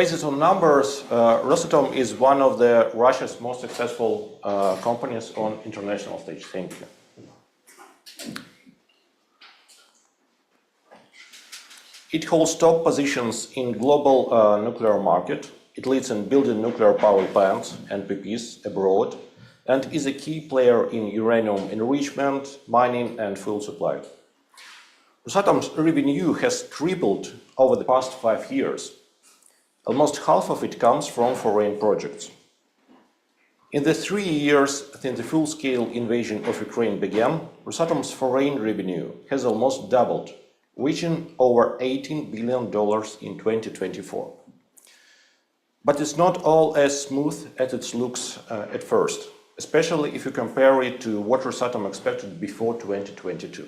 Based on numbers, Rosatom is one of Russia's most successful companies on international stage. Thank you. It holds top positions in global nuclear market. It leads in building nuclear power plants and NPPs abroad, and is a key player in uranium enrichment, mining, and fuel supply. Rosatom's revenue has tripled over the past 5 years. Almost half of it comes from foreign projects. In the 3 years since the full-scale invasion of Ukraine began, Rosatom's foreign revenue has almost doubled, reaching over $18 billion in 2024. But it's not all as smooth as it looks at first, especially if you compare it to what Rosatom expected before 2022.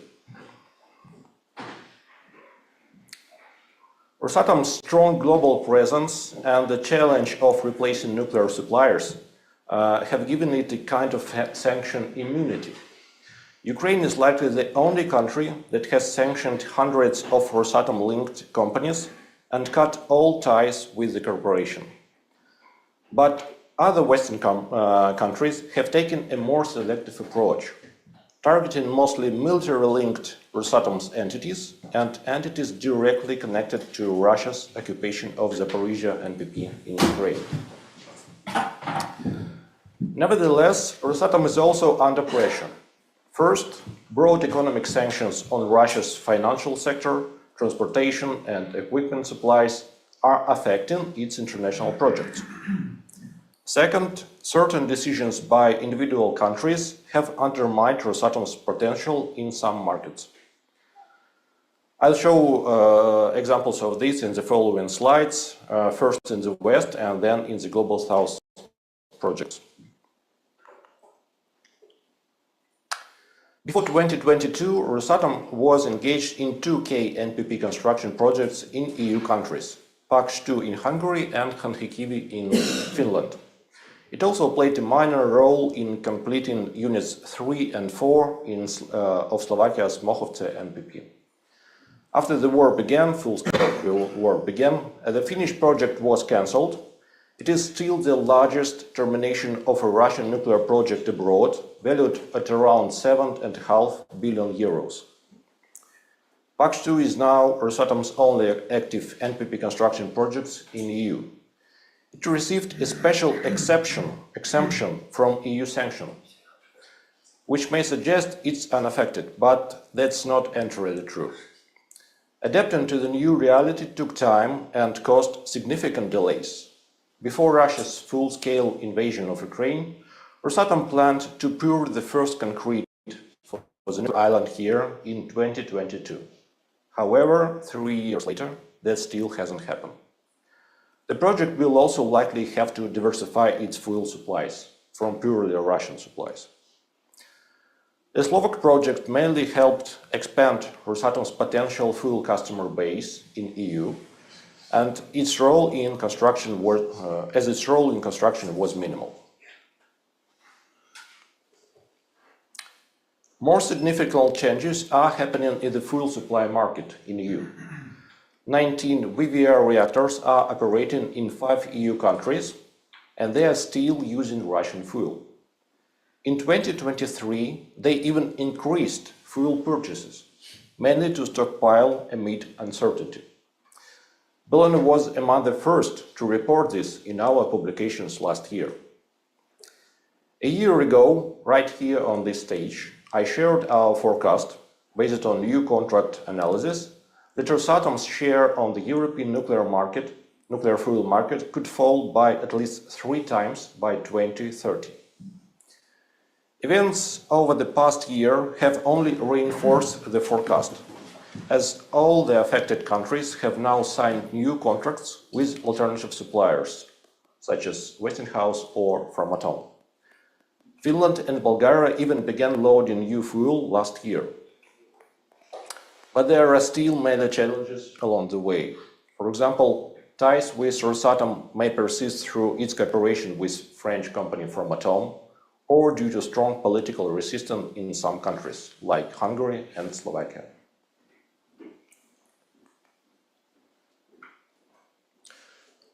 Rosatom's strong global presence and the challenge of replacing nuclear suppliers have given it a kind of sanction immunity. Ukraine is likely the only country that has sanctioned hundreds of Rosatom-linked companies and cut all ties with the corporation. But other Western countries have taken a more selective approach, targeting mostly military-linked Rosatom's entities and entities directly connected to Russia's occupation of Zaporizhzhia NPP in Ukraine. Nevertheless, Rosatom is also under pressure. First, broad economic sanctions on Russia's financial sector, transportation and equipment supplies are affecting its international projects. Second, certain decisions by individual countries have undermined Rosatom's potential in some markets. I'll show examples of this in the following slides, first in the West and then in the Global South projects. Before 2022, Rosatom was engaged in 2 NPP construction projects in EU countries, Paks-2 in Hungary and Hanhikivi in Finland. It also played a minor role in completing units 3 and 4 of Slovakia's Mochovce NPP. After the war began, full-scale war began, the Finnish project was cancelled. It is still the largest termination of a Russian nuclear project abroad, valued at around 7.5 billion euros. Paks-2 is now Rosatom's only active NPP construction project in EU. It received a special exemption from EU sanctions, which may suggest it's unaffected, but that's not entirely true. Adapting to the new reality took time and caused significant delays. Before Russia's full-scale invasion of Ukraine, Rosatom planned to pour the first concrete for the new island here in 2022. However, 3 years later, that still hasn't happened. The project will also likely have to diversify its fuel supplies from purely Russian supplies. The Slovak project mainly helped expand Rosatom's potential fuel customer base in EU, and its role in construction was minimal. More significant changes are happening in the fuel supply market in EU. 19 VVER reactors are operating in 5 EU countries, and they are still using Russian fuel. In 2023, they even increased fuel purchases, mainly to stockpile amid uncertainty. Bellona was among the first to report this in our publications last year. A year ago, right here on this stage, I shared our forecast, based on new contract analysis, that Rosatom's share on the European nuclear fuel market could fall by at least 3 times by 2030. Events over the past year have only reinforced the forecast, as all the affected countries have now signed new contracts with alternative suppliers, such as Westinghouse or Rosatom. Finland and Bulgaria even began loading new fuel last year. But there are still many challenges along the way. For example, ties with Rosatom may persist through its cooperation with French company Rosatom, or due to strong political resistance in some countries, like Hungary and Slovakia.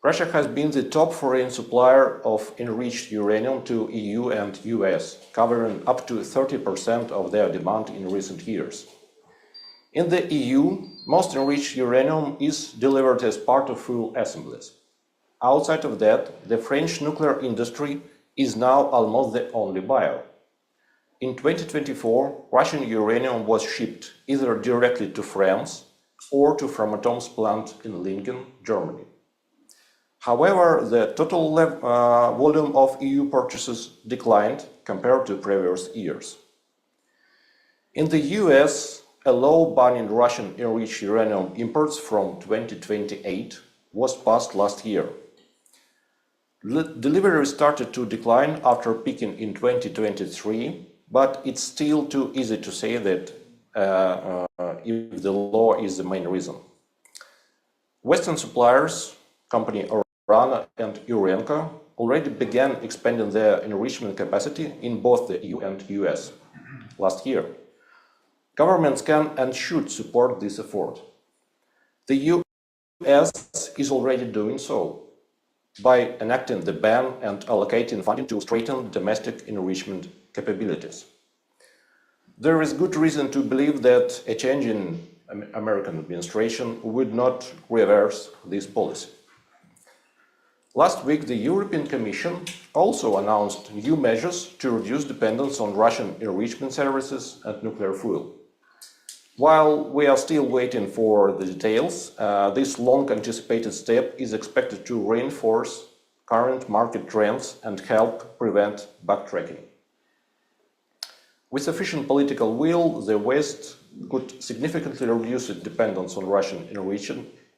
Russia has been the top foreign supplier of enriched uranium to EU and US, covering up to 30% of their demand in recent years. In the EU, most enriched uranium is delivered as part of fuel assemblies. Outside of that, the French nuclear industry is now almost the only buyer. In 2024, Russian uranium was shipped either directly to France or to Rosatom's plant in Lingen, Germany. However, the total volume of EU purchases declined compared to previous years. In the US, a law banning Russian enriched uranium imports from 2028 was passed last year. Deliveries started to decline after peaking in 2023, but it's still too easy to say that if the law is the main reason. Western suppliers, company Bellona and Urenco, already began expanding their enrichment capacity in both the EU and US last year. Governments can and should support this effort. The US is already doing so by enacting the ban and allocating funding to strengthen domestic enrichment capabilities. There is good reason to believe that a change in American administration would not reverse this policy. Last week, the European Commission also announced new measures to reduce dependence on Russian enrichment services and nuclear fuel. While we are still waiting for the details, this long-anticipated step is expected to reinforce current market trends and help prevent backtracking. With sufficient political will, the West could significantly reduce its dependence on Russian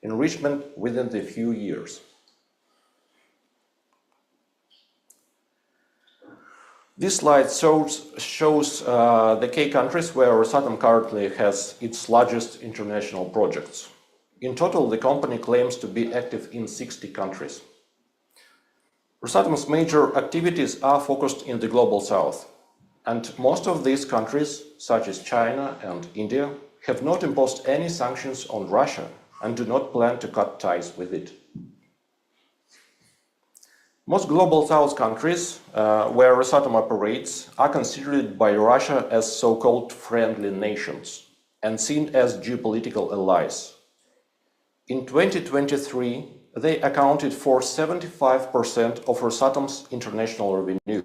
enrichment within a few years. This slide shows the key countries where Rosatom currently has its largest international projects. In total, the company claims to be active in 60 countries. Rosatom's major activities are focused in the Global South, and most of these countries, such as China and India, have not imposed any sanctions on Russia and do not plan to cut ties with it. Most Global South countries where Rosatom operates are considered by Russia as so-called friendly nations and seen as geopolitical allies. In 2023, they accounted for 75% of Rosatom's international revenue,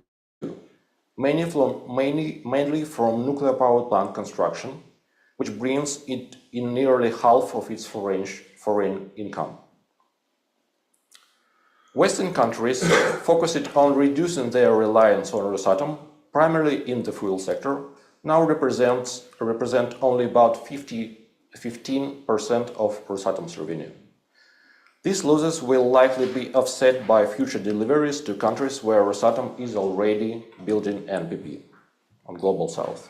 mainly from nuclear power plant construction, which brings it in nearly half of its foreign income. Western countries focused on reducing their reliance on Rosatom, primarily in the fuel sector, now represent only about 15% of Rosatom's revenue. These losses will likely be offset by future deliveries to countries where Rosatom is already building NPP on Global South.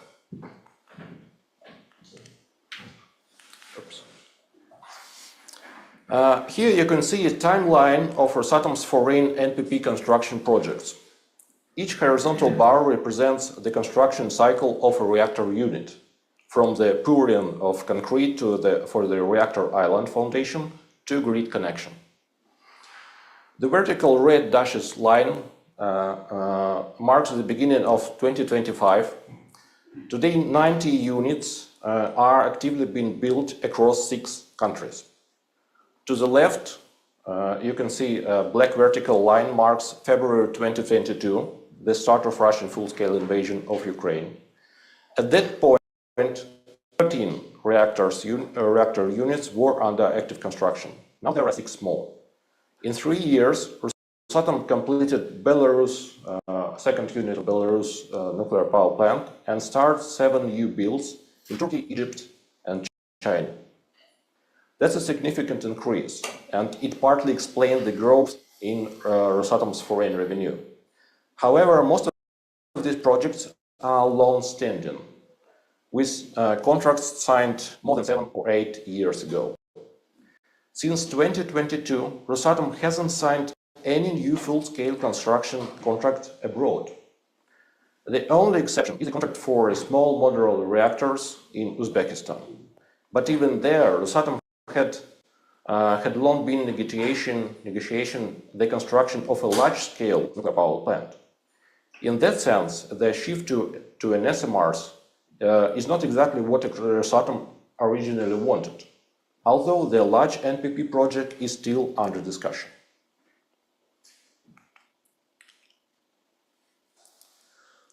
Here you can see a timeline of Rosatom's foreign NPP construction projects. Each horizontal bar represents the construction cycle of a reactor unit, from the pouring of concrete for the reactor island foundation to grid connection. The vertical red dashes line marks the beginning of 2025. Today, 90 units are actively being built across 6 countries. To the left, you can see a black vertical line marks February 2022, the start of Russian full-scale invasion of Ukraine. At that point, 13 reactor units were under active construction. Now there are 6 more. In 3 years, Rosatom completed Belarus, second unit of Belarus nuclear power plant, and started 7 new builds in Turkey, Egypt, and China. That's a significant increase, and it partly explains the growth in Rosatom's foreign revenue. However, most of these projects are long-standing, with contracts signed more than 7 or 8 years ago. Since 2022, Rosatom hasn't signed any new full-scale construction contract abroad. The only exception is a contract for small modular reactors in Uzbekistan. But even there, Rosatom had had long been negotiation the construction of a large-scale nuclear power plant. In that sense, the shift to an SMRs is not exactly what Rosatom originally wanted, although the large NPP project is still under discussion.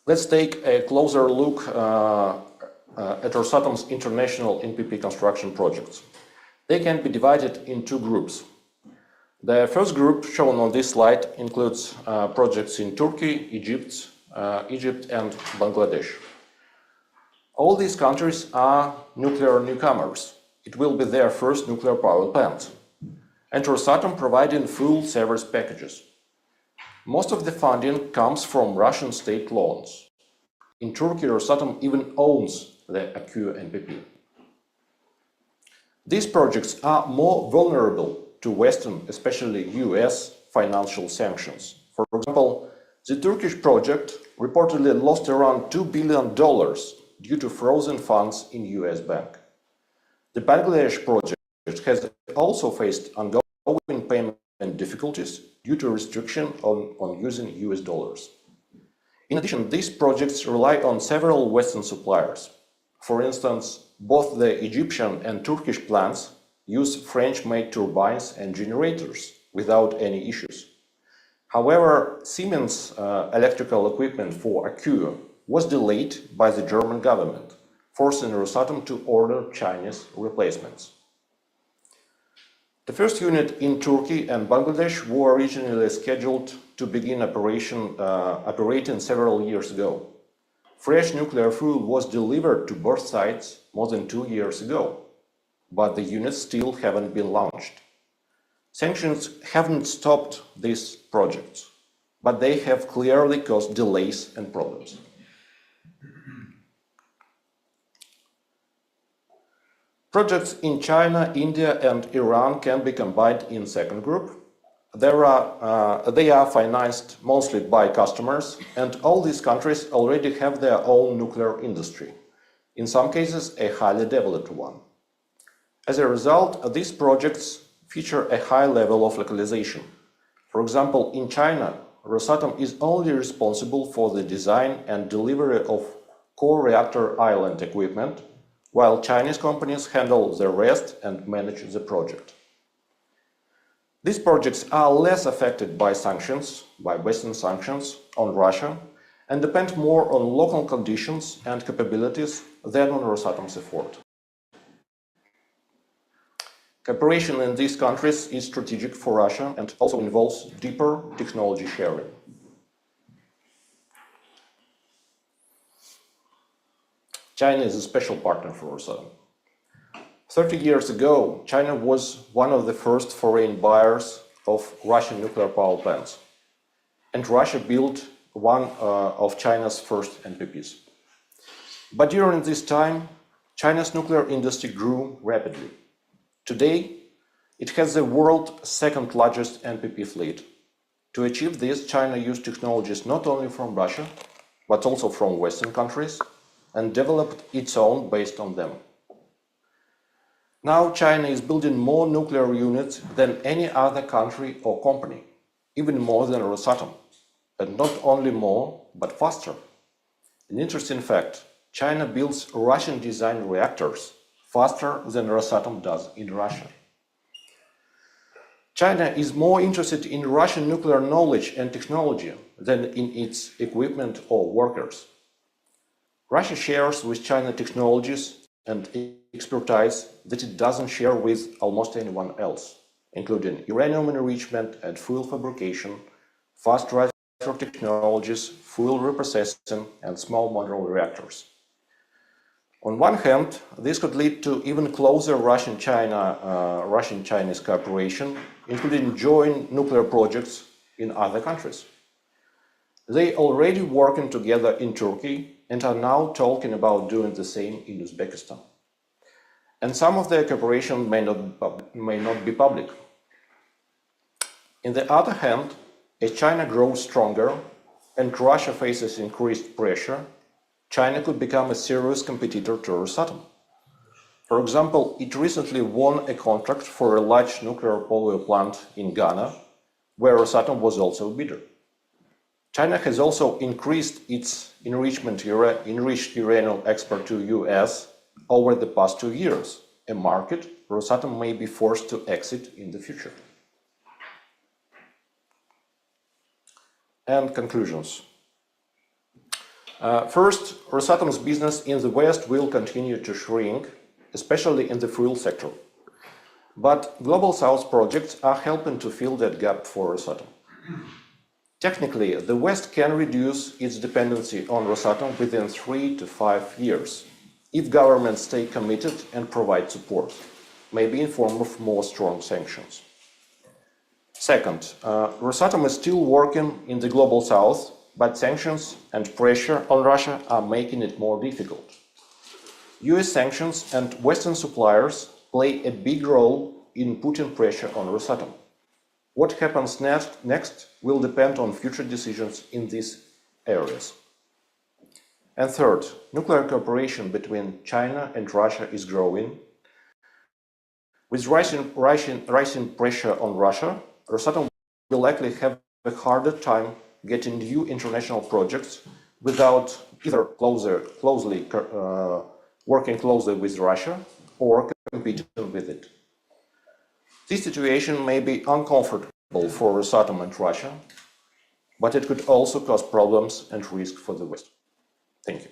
Let's take a closer look at Rosatom's international NPP construction projects. They can be divided in two groups. The first group shown on this slide includes projects in Turkey, Egypt, and Bangladesh. All these countries are nuclear newcomers. It will be their first nuclear power plant. And Rosatom providing full service packages. Most of the funding comes from Russian state loans. In Turkey, Rosatom even owns the Akü NPP. These projects are more vulnerable to Western, especially US, financial sanctions. For example, the Turkish project reportedly lost around $2 billion due to frozen funds in US bank. The Bangladesh project has also faced ongoing payment difficulties due to restriction on using US dollars. In addition, these projects rely on several Western suppliers. For instance, both the Egyptian and Turkish plants use French-made turbines and generators without any issues. However, Siemens electrical equipment for Akü was delayed by the German government, forcing Rosatom to order Chinese replacements. The first unit in Turkey and Bangladesh were originally scheduled to begin operating several years ago. Fresh nuclear fuel was delivered to both sites more than 2 years ago, but the units still haven't been launched. Sanctions haven't stopped these projects, but they have clearly caused delays and problems. Projects in China, India, and Iran can be combined in second group. They are financed mostly by customers, and all these countries already have their own nuclear industry, in some cases a highly developed one. As a result, these projects feature a high level of localization. For example, in China, Rosatom is only responsible for the design and delivery of core reactor island equipment, while Chinese companies handle the rest and manage the project. These projects are less affected by sanctions, by Western sanctions on Russia, and depend more on local conditions and capabilities than on Rosatom's effort. Cooperation in these countries is strategic for Russia and also involves deeper technology sharing. China is a special partner for Rosatom. 30 years ago, China was one of the first foreign buyers of Russian nuclear power plants, and Russia built one of China's first NPPs. But during this time, China's nuclear industry grew rapidly. Today, it has the world's second largest NPP fleet. To achieve this, China used technologies not only from Russia, but also from Western countries, and developed its own based on them. Now China is building more nuclear units than any other country or company, even more than Rosatom. And not only more, but faster. An interesting fact, China builds Russian-designed reactors faster than Rosatom does in Russia. China is more interested in Russian nuclear knowledge and technology than in its equipment or workers. Russia shares with China technologies and expertise that it doesn't share with almost anyone else, including uranium enrichment and fuel fabrication, fast reactor technologies, fuel reprocessing, and small modular reactors. On one hand, this could lead to even closer Russian-Chinese cooperation, including joint nuclear projects in other countries. They already working together in Turkey and are now talking about doing the same in Uzbekistan. And some of their cooperation may not be public. On the other hand, as China grows stronger and Russia faces increased pressure, China could become a serious competitor to Rosatom. For example, it recently won a contract for a large nuclear power plant in Ghana, where Rosatom was also a bidder. China has also increased its enriched uranium export to US over the past 2 years, a market Rosatom may be forced to exit in the future. And conclusions. First, Rosatom's business in the West will continue to shrink, especially in the fuel sector. But Global South projects are helping to fill that gap for Rosatom. Technically, the West can reduce its dependency on Rosatom within 3 to 5 years, if governments stay committed and provide support, maybe in form of more strong sanctions. Second, Rosatom is still working in the Global South, but sanctions and pressure on Russia are making it more difficult. US sanctions and Western suppliers play a big role in putting pressure on Rosatom. What happens next will depend on future decisions in these areas. And third, nuclear cooperation between China and Russia is growing. With rising pressure on Russia, Rosatom will likely have a harder time getting new international projects without either working closely with Russia or competing with it. This situation may be uncomfortable for Rosatom and Russia, but it could also cause problems and risk for the West. Thank you.